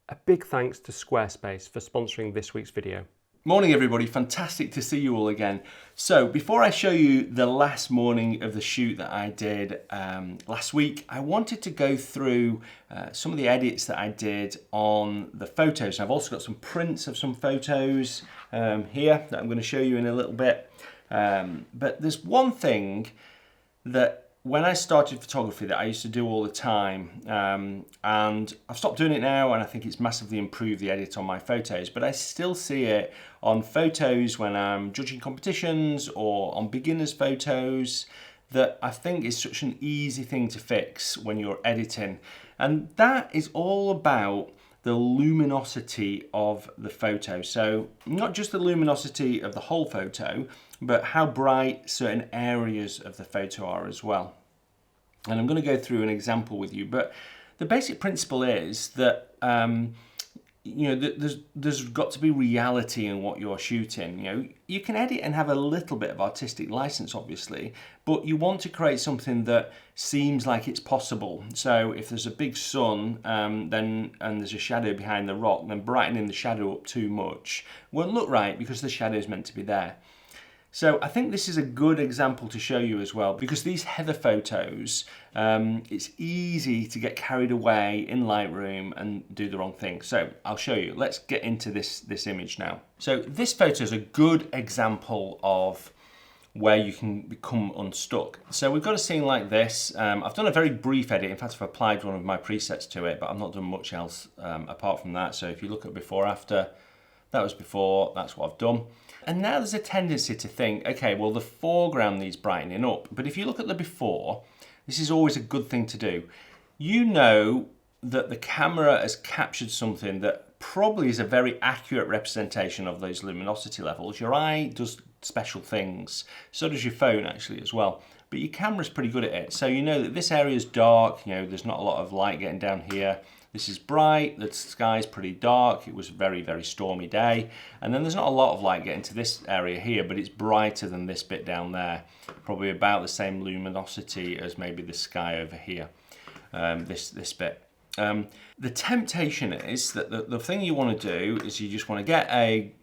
A big thanks to Squarespace for sponsoring this week's video. Morning everybody, fantastic to see you all again. So before I show you the last morning of the shoot that I did last week, I wanted to go through some of the edits that I did on the photos. I've also got some prints of some photos here that I'm going to show you in a little bit. But there's one thing that when I started photography that I used to do all the time, and I've stopped doing it now, and I think it's massively improved the edit on my photos, but I still see it on photos when I'm judging competitions or on beginners photos, that I think is such an easy thing to fix when you're editing. And that is all about the luminosity of the photo. So not just the luminosity of the whole photo, but how bright certain areas of the photo are as well. And I'm going to go through an example with you, but the basic principle is that there's got to be reality in what you're shooting. You know, you can edit and have a little bit of artistic license, obviously, but you want to create something that seems like it's possible. So if there's a big sun, and there's a shadow behind the rock, then brightening the shadow up too much won't look right because the shadow is meant to be there. So I think this is a good example to show you as well, because these heather photos, it's easy to get carried away in Lightroom and do the wrong thing. So I'll show you. Let's get into this image now. So this photo is a good example of where you can become unstuck. So we've got a scene like this. I've done a very brief edit. In fact, I've applied one of my presets to it, but I've not done much else apart from that. So if you look at before, after, that was before, that's what I've done. And now there's a tendency to think, okay, well, the foreground needs brightening up. But if you look at the before, this is always a good thing to do. You know that the camera has captured something that probably is a very accurate representation of those luminosity levels. Your eye does special things. So does your phone, actually, as well. But your camera's pretty good at it. So you know that this area is dark. You know, there's not a lot of light getting down here. This is bright, the sky's pretty dark, it was a very, very stormy day. And then there's not a lot of light getting to this area here, but it's brighter than this bit down there. Probably about the same luminosity as maybe the sky over here, this bit. The temptation is that the thing you want to do is you just want to get a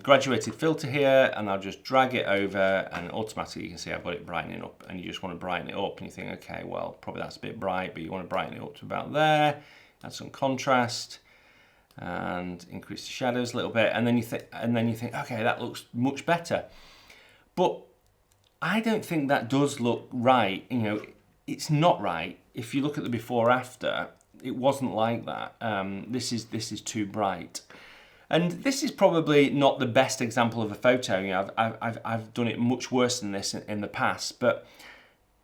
graduated filter here, and I'll just drag it over, and automatically you can see I've got it brightening up, and you just want to brighten it up, and you think, okay, well, probably that's a bit bright, but you want to brighten it up to about there. Add some contrast and increase the shadows a little bit, and then you think, okay, that looks much better. But I don't think that does look right. You know, it's not right. If you look at the before after, it wasn't like that. This is too bright, and this is probably not the best example of a photo. You know, I've done it much worse than this in the past, but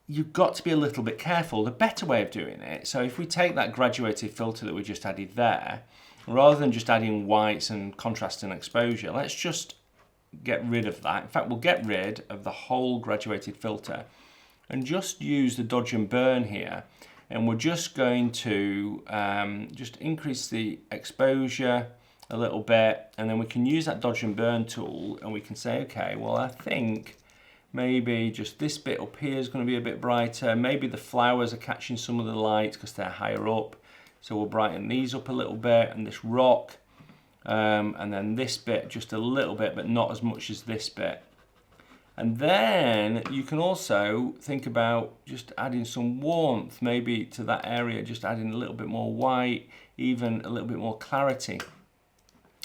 you've got to be a little bit careful. The better way of doing it, so if we take that graduated filter that we just added there, rather than just adding whites and contrast and exposure, let's just get rid of that. In fact, we'll get rid of the whole graduated filter and just use the dodge and burn here. And we're just going to just increase the exposure a little bit, and then we can use that dodge and burn tool, and we can say, okay, well, I think maybe just this bit up here is going to be a bit brighter. Maybe the flowers are catching some of the light because they're higher up. So we'll brighten these up a little bit, and this rock. And then this bit just a little bit, but not as much as this bit. And then you can also think about just adding some warmth maybe to that area, just adding a little bit more white, even a little bit more clarity.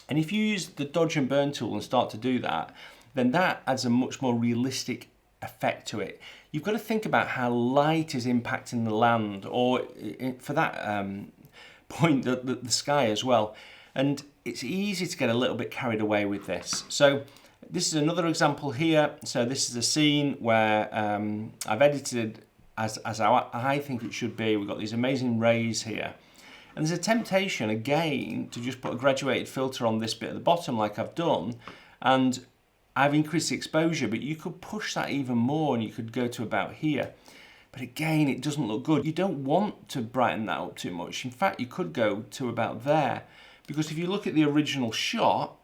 And if you use the dodge and burn tool and start to do that, then that adds a much more realistic effect to it. You've got to think about how light is impacting the land, or for that point, the sky as well. And it's easy to get a little bit carried away with this. So this is another example here. So this is a scene where I've edited as I think it should be. We've got these amazing rays here. And there's a temptation, again, to just put a graduated filter on this bit at the bottom like I've done. And I've increased the exposure, but you could push that even more, and you could go to about here. But again, it doesn't look good. You don't want to brighten that up too much. In fact, you could go to about there, because if you look at the original shot,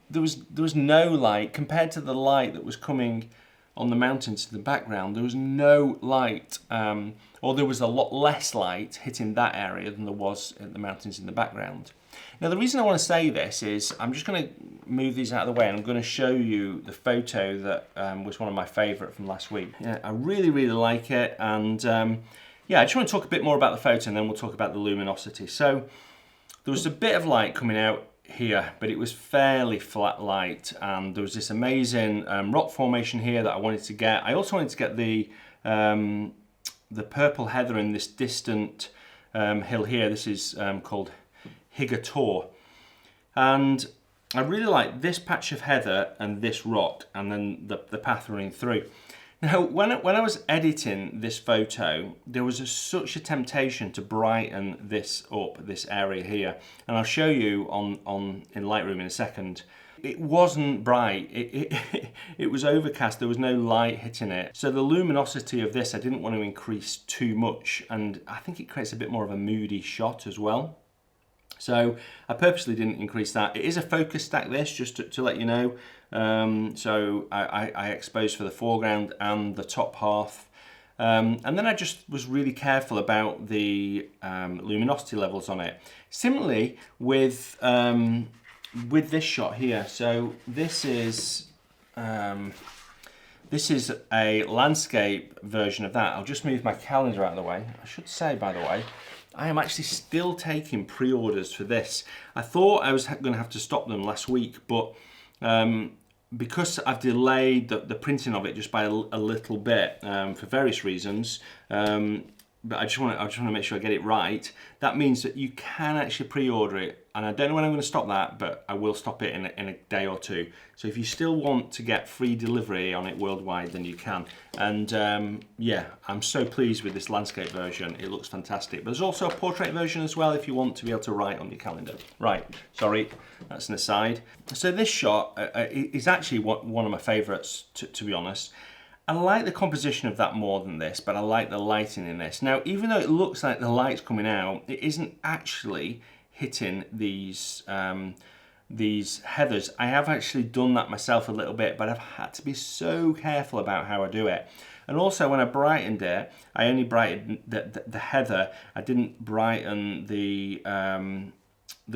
there was no light compared to the light that was coming on the mountains in the background. There was no light, or there was a lot less light hitting that area than there was at the mountains in the background. Now the reason I want to say this is I'm just going to move these out of the way and I'm going to show you the photo that was one of my favourite from last week. Yeah, I really like it, and yeah, I just want to talk a bit more about the photo and then we'll talk about the luminosity. So there was a bit of light coming out here, but it was fairly flat light, and there was this amazing rock formation here that I wanted to get. I also wanted to get the purple heather in this distant hill here. This is called Higator, and I really like this patch of heather and this rock, and then the path running through. Now, when I was editing this photo, there was such a temptation to brighten this up, this area here, and I'll show you in Lightroom in a second. It wasn't bright, it was overcast, there was no light hitting it. So the luminosity of this I didn't want to increase too much, and I think it creates a bit more of a moody shot as well. So I purposely didn't increase that. It is a focus stack, this, just to let you know. So I exposed for the foreground and the top half. And then I just was really careful about the luminosity levels on it. Similarly with this shot here. So this is a landscape version of that. I'll just move my calendar out of the way. I should say, by the way, I am actually still taking pre-orders for this. I thought I was going to have to stop them last week, but because I've delayed the printing of it just by a little bit for various reasons, but I just want to make sure I get it right. That means that you can actually pre-order it, and I don't know when I'm going to stop that, but I will stop it in a day or two. So if you still want to get free delivery on it worldwide, then you can. And yeah, I'm so pleased with this landscape version. It looks fantastic. But there's also a portrait version as well if you want to be able to write on your calendar. Right, sorry, that's an aside. So this shot is actually one of my favourites, to be honest. I like the composition of that more than this, but I like the lighting in this. Now, even though it looks like the light's coming out, it isn't actually hitting these heathers. I have actually done that myself a little bit, but I've had to be so careful about how I do it. And also when I brightened it, I only brightened the heather. I didn't brighten the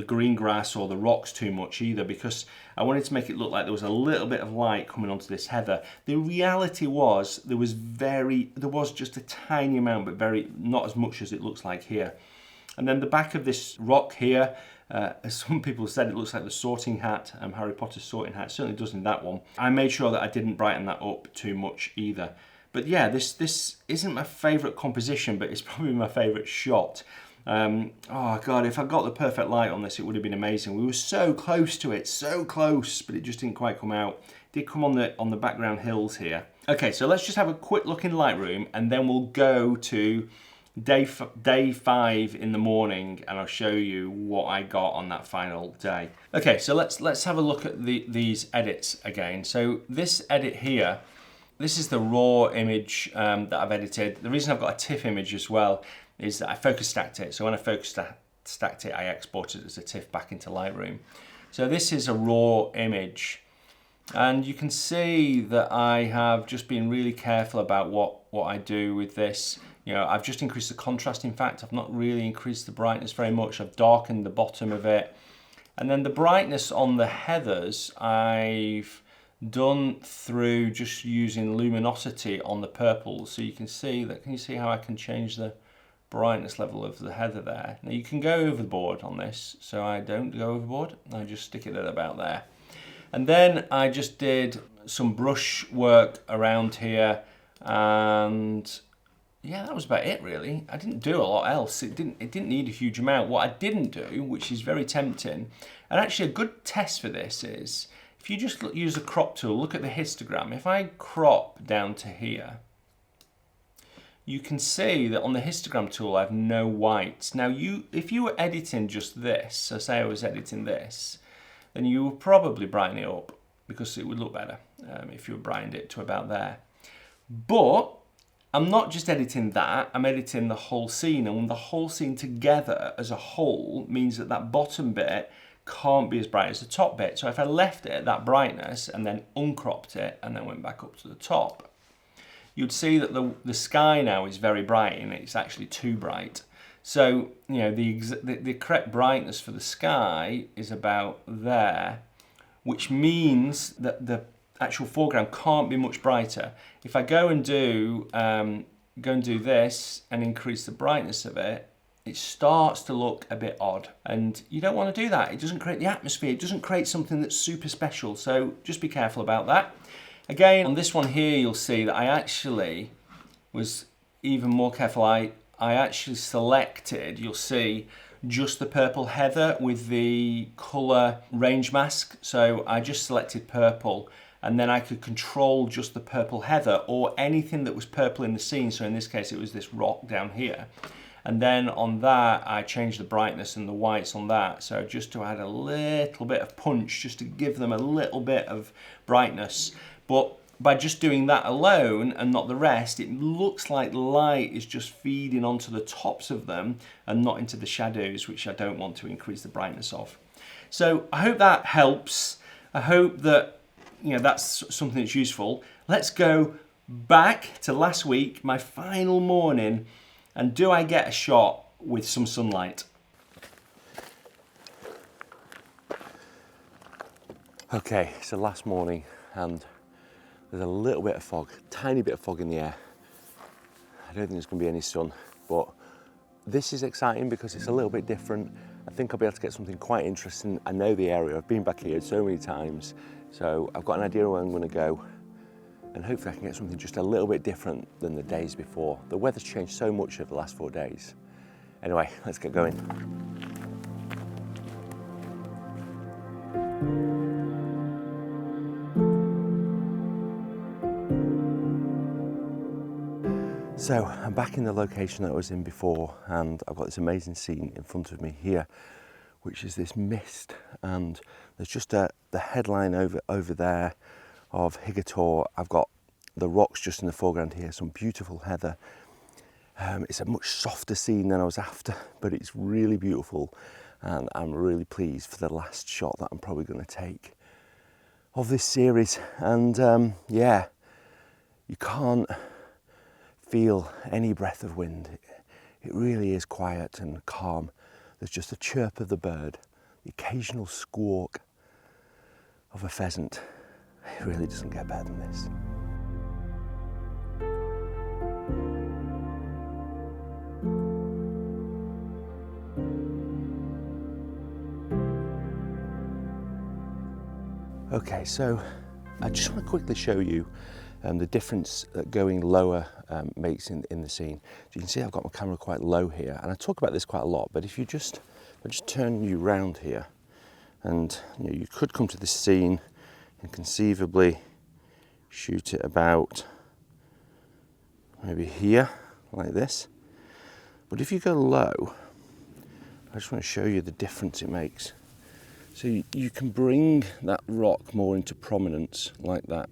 green grass or the rocks too much either, because I wanted to make it look like there was a little bit of light coming onto this heather. The reality was there was just a tiny amount, but not as much as it looks like here. And then the back of this rock here, as some people said, it looks like the sorting hat, Harry Potter's sorting hat. It certainly does in that one. I made sure that I didn't brighten that up too much either. But yeah, this isn't my favourite composition, but it's probably my favourite shot. Oh God, if I got the perfect light on this, it would have been amazing. We were so close to it, so close, but it just didn't quite come out. It did come on the background hills here. Okay, so let's just have a quick look in Lightroom, and then we'll go to day 5 in the morning, and I'll show you what I got on that final day. Okay, so let's have a look at these edits again. So this edit here, this is the raw image that I've edited. The reason I've got a TIFF image as well is that I focus stacked it. So when I focus stacked it, I exported it as a TIFF back into Lightroom. So this is a raw image, and you can see that I have just been really careful about what I do with this. You know, I've just increased the contrast. In fact, I've not really increased the brightness very much. I've darkened the bottom of it. And then the brightness on the heathers, I've done through just using luminosity on the purple. So you can see that, can you see how I can change the brightness level of the heather there? Now you can go overboard on this, so I don't go overboard. I just stick it at about there. And then I just did some brush work around here, and yeah, that was about it really. I didn't do a lot else. It didn't need a huge amount. What I didn't do, which is very tempting, and actually a good test for this is, if you just use a crop tool, look at the histogram. If I crop down to here, you can see that on the histogram tool I have no whites. Now if you were editing just this, so say I was editing this, then you would probably brighten it up because it would look better if you brightened it to about there. But I'm not just editing that, I'm editing the whole scene, and the whole scene together as a whole means that that bottom bit can't be as bright as the top bit. So if I left it at that brightness and then uncropped it and then went back up to the top, you'd see that the sky now is very bright and it's actually too bright. So, you know, the correct brightness for the sky is about there, which means that the actual foreground can't be much brighter. If I go and do this and increase the brightness of it, it starts to look a bit odd, and you don't want to do that. It doesn't create the atmosphere. It doesn't create something that's super special. So just be careful about that. Again, on this one here, you'll see that I actually was even more careful. I actually selected, you'll see, just the purple heather with the color range mask. So I just selected purple, and then I could control just the purple heather or anything that was purple in the scene. So in this case, it was this rock down here. And then on that, I changed the brightness and the whites on that. So just to add a little bit of punch, just to give them a little bit of brightness. But by just doing that alone and not the rest, it looks like light is just feeding onto the tops of them and not into the shadows, which I don't want to increase the brightness of. So I hope that helps. I hope that, you know, that's something that's useful. Let's go back to last week, my final morning, and do I get a shot with some sunlight? Okay, so last morning, and there's a little bit of fog, tiny bit of fog in the air. I don't think there's going to be any sun, but this is exciting because it's a little bit different. I think I'll be able to get something quite interesting. I know the area, I've been back here so many times, so I've got an idea where I'm going to go, and hopefully I can get something just a little bit different than the days before. The weather's changed so much over the last 4 days. Anyway, let's get going. So I'm back in the location that I was in before, and I've got this amazing scene in front of me here, which is this mist, and there's just the headline over there of Higator. I've got the rocks just in the foreground here, some beautiful heather. It's a much softer scene than I was after, but it's really beautiful, and I'm really pleased for the last shot that I'm probably going to take of this series. And yeah, you can't feel any breath of wind. It really is quiet and calm. There's just a chirp of the bird, the occasional squawk of a pheasant. It really doesn't get better than this. Okay, so I just want to quickly show you the difference that going lower makes in the scene. So you can see I've got my camera quite low here, and I talk about this quite a lot, but if I just turn you round here, and you could come to this scene and conceivably shoot it about maybe here, like this. But if you go low, I just want to show you the difference it makes. So you can bring that rock more into prominence like that,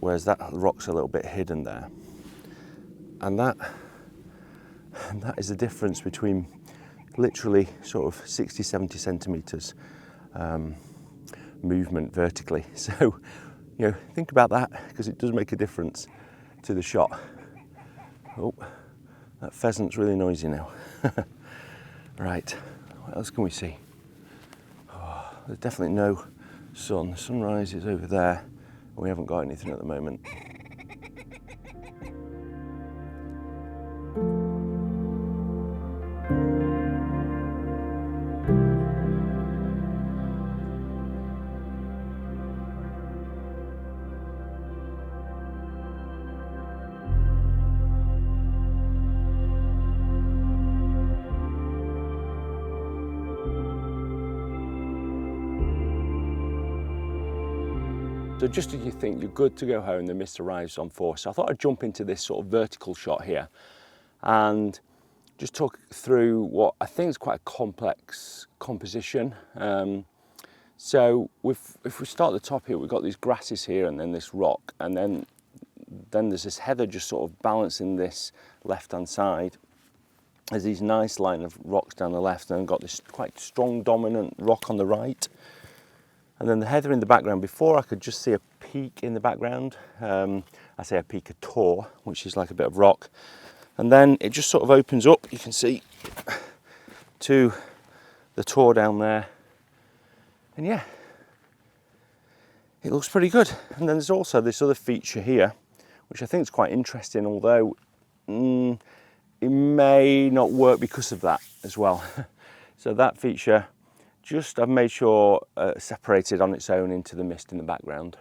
whereas that rock's a little bit hidden there. And that is the difference between literally sort of 60, 70 centimetres movement vertically. So, think about that, because it does make a difference to the shot. Oh, that pheasant's really noisy now. Right, what else can we see? Oh, there's definitely no sun. The sunrise is over there. We haven't got anything at the moment. So just as you think you're good to go home, the mist arrives on force. So I thought I'd jump into this sort of vertical shot here and just talk through what I think is quite a complex composition. So if we start at the top here, we've got these grasses here and then this rock, and then there's this heather just sort of balancing this left-hand side. There's these nice line of rocks down the left, and then got this quite strong dominant rock on the right. And then the heather in the background. Before I could just see a peak in the background. I say a peak, a tor, which is like a bit of rock. And then it just sort of opens up, you can see, to the tour down there. And yeah, it looks pretty good. And then there's also this other feature here, which I think is quite interesting, although it may not work because of that as well. So that feature, I've made sure separated on its own into the mist in the background.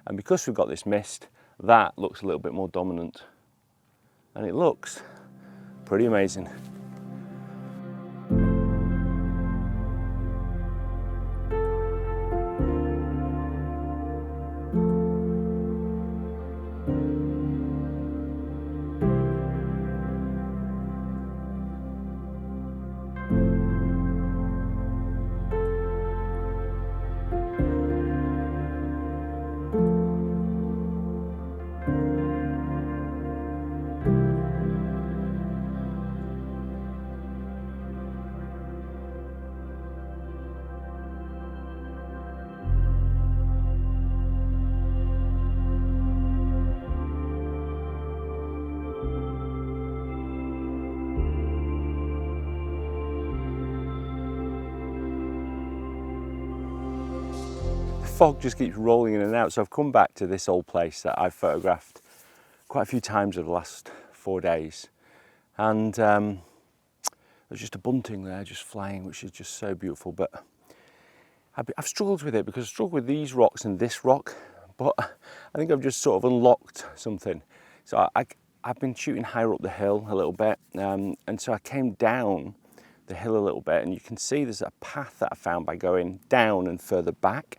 And because we've got this mist, that looks a little bit more dominant. And it looks pretty amazing. Fog just keeps rolling in and out, so I've come back to this old place that I've photographed quite a few times over the last 4 days, and there's just a bunting there just flying, which is just so beautiful. But I've struggled with it because I've struggled with these rocks and this rock, but I think I've just sort of unlocked something. So I've been shooting higher up the hill a little bit, and so I came down the hill a little bit, and you can see there's a path that I found by going down and further back.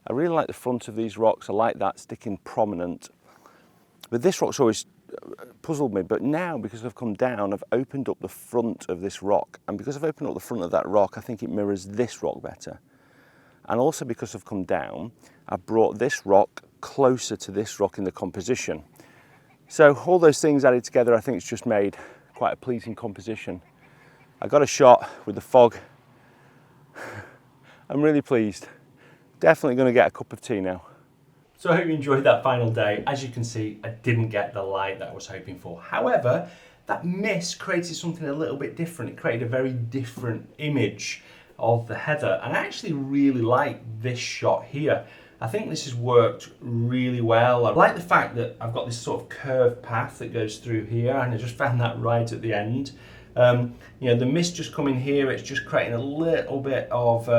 I really like the front of these rocks. I like that sticking prominent. But this rock's always puzzled me. But now, because I've come down, I've opened up the front of this rock. And because I've opened up the front of that rock, I think it mirrors this rock better. And also because I've come down, I've brought this rock closer to this rock in the composition. So all those things added together, I think it's just made quite a pleasing composition. I got a shot with the fog. I'm really pleased. Definitely going to get a cup of tea now. So I hope you enjoyed that final day. As you can see, I didn't get the light that I was hoping for. However, that mist created something a little bit different. It created a very different image of the heather. And I actually really like this shot here. I think this has worked really well. I like the fact that I've got this sort of curved path that goes through here, and I just found that right at the end. You know, the mist just coming here, it's just creating a little bit of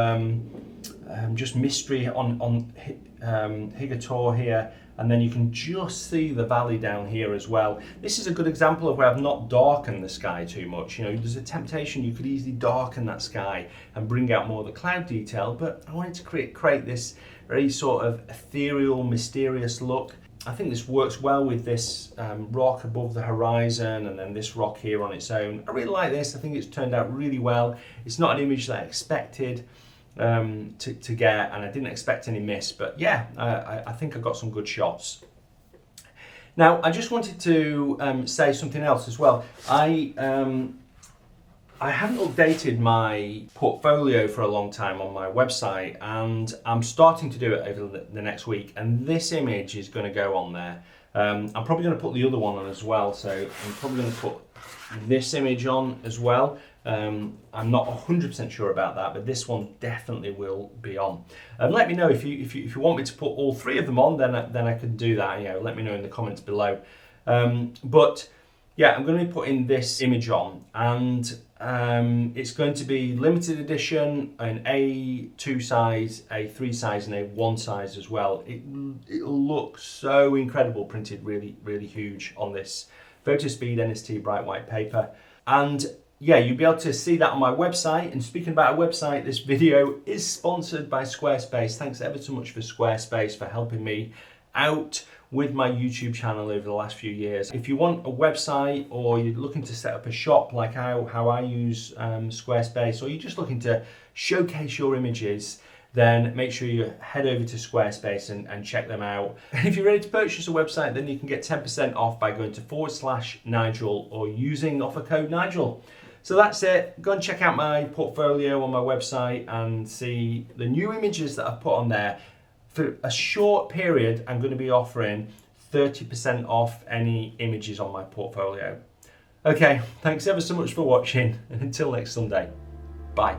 just mystery on Higator here, and then you can just see the valley down here as well. This is a good example of where I've not darkened the sky too much. You know, there's a temptation you could easily darken that sky and bring out more of the cloud detail, but I wanted to create this very sort of ethereal, mysterious look. I think this works well with this rock above the horizon and then this rock here on its own. I really like this. I think it's turned out really well. It's not an image that I expected to get, and I didn't expect any miss, but yeah, I think I got some good shots. Now, I just wanted to say something else as well. I haven't updated my portfolio for a long time on my website, and I'm starting to do it over the next week, and this image is going to go on there. I'm probably going to put the other one on as well, so I'm probably going to put this image on as well. I'm not 100% sure about that, but this one definitely will be on. Let me know if you want me to put all three of them on, then I can do that. You know, let me know in the comments below. But yeah, I'm going to be putting this image on, and it's going to be limited edition, an A2 size, A3 size, and A1 size as well. It'll look so incredible printed really, really huge on this PhotoSpeed NST bright white paper. And yeah, you'll be able to see that on my website. And speaking about a website, this video is sponsored by Squarespace. Thanks ever so much for Squarespace for helping me out with my YouTube channel over the last few years. If you want a website, or you're looking to set up a shop like how I use Squarespace, or you're just looking to showcase your images, then make sure you head over to Squarespace and check them out. And if you're ready to purchase a website, then you can get 10% off by going to /Nigel or using offer code Nigel. So that's it. Go and check out my portfolio on my website and see the new images that I've put on there. For a short period, I'm going to be offering 30% off any images on my portfolio. Okay, thanks ever so much for watching, and until next Sunday, bye.